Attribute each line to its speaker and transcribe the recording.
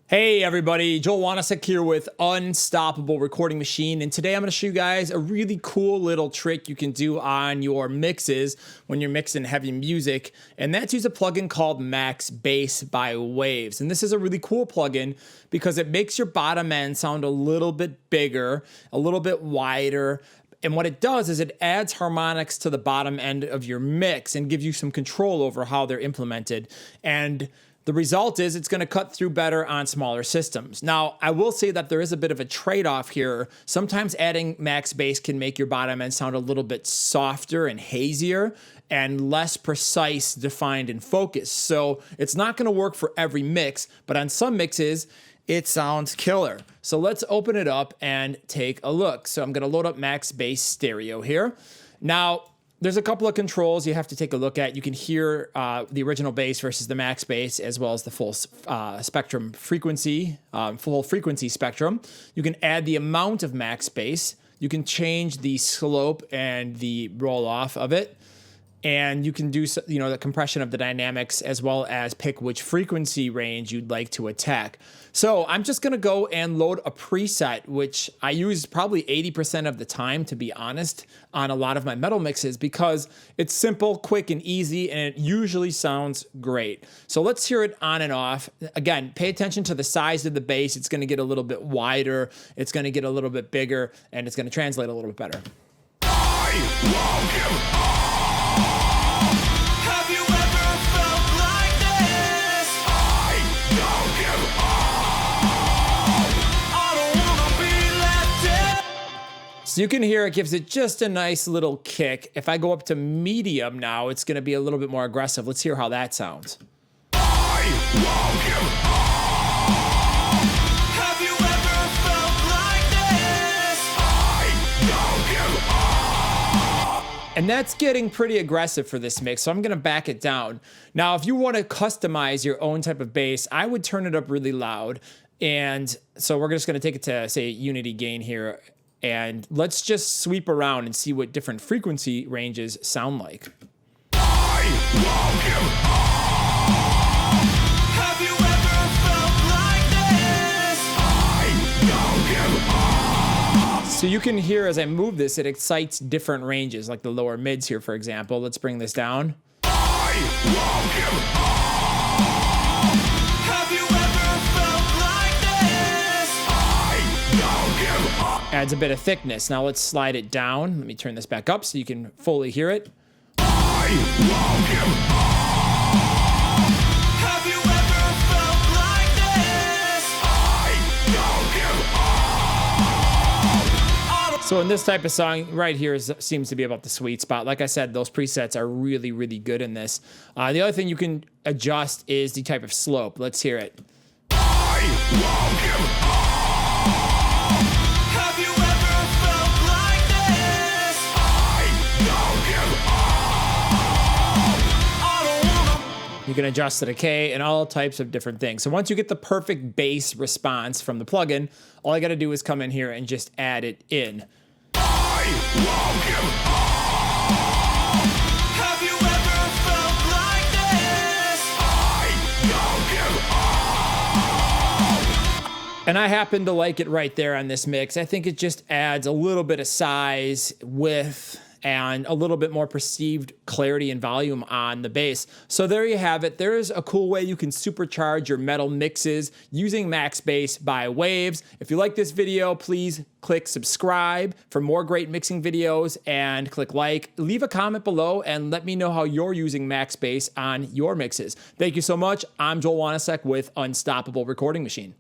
Speaker 1: Hey everybody, Joel Wanasek here with Unstoppable Recording Machine, and today I'm going to show you guys a really cool little trick you can do on your mixes when you're mixing heavy music, and that's use a plugin called MaxxBass by Waves. And this is a really cool plugin because it makes your bottom end sound a little bit bigger, a little bit wider, and what it does is it adds harmonics to the bottom end of your mix and gives you some control over how they're implemented. And the result is it's going to cut through better on smaller systems. Now, I will say that there is a bit of a trade-off here. Sometimes adding MaxxBass can make your bottom end sound a little bit softer and hazier and less precise, defined, and focused. So it's not going to work for every mix, but on some mixes, it sounds killer. So let's open it up and take a look. So I'm going to load up MaxxBass Stereo here. Now, there's a couple of controls you have to take a look at. You can hear the original bass versus the MaxxBass, as well as the full spectrum frequency, full frequency spectrum. You can add the amount of MaxxBass. You can change the slope and the roll off of it. And you can do, the compression of the dynamics, as well as pick which frequency range you'd like to attack. So I'm just gonna go and load a preset, which I use probably 80% of the time, to be honest, on a lot of my metal mixes, because it's simple, quick, and easy, and it usually sounds great. So let's hear it on and off. Again, pay attention to the size of the bass. It's gonna get a little bit wider, it's gonna get a little bit bigger, and it's gonna translate a little bit better. So you can hear it gives it just a nice little kick. If I go up to medium now, it's going to be a little bit more aggressive. Let's hear how that sounds.
Speaker 2: Have you ever felt like this?
Speaker 1: And that's getting pretty aggressive for this mix, so I'm going to back it down. Now, if you want to customize your own type of bass, I would turn it up really loud. And so we're just going to take it to, say, unity gain here. And let's just sweep around and see what different frequency ranges sound like.
Speaker 2: Have you ever felt like this?
Speaker 1: So you can hear as I move this, it excites different ranges, like the lower mids here, for example. Let's bring this down. Adds a bit of thickness. Now let's slide it down. Let me turn this back up so you can fully hear it.
Speaker 2: Have you ever felt like this?
Speaker 1: So in this type of song right here seems to be about the sweet spot. Like I said, those presets are really, really good in this. The other thing you can adjust is the type of slope. Let's hear it. You can adjust the decay and all types of different things. So once you get the perfect bass response from the plugin, all I got to do is come in here and just add it in.
Speaker 2: Have you ever felt like this?
Speaker 1: And I happen to like it right there on this mix. I think it just adds a little bit of size, width, and a little bit more perceived clarity and volume on the bass. So there you have it. There's a cool way you can supercharge your metal mixes using MaxxBass by Waves. If you like this video, please click subscribe for more great mixing videos and click like. Leave a comment below and let me know how you're using MaxxBass on your mixes. Thank you so much. I'm Joel Wanasek with Unstoppable Recording Machine.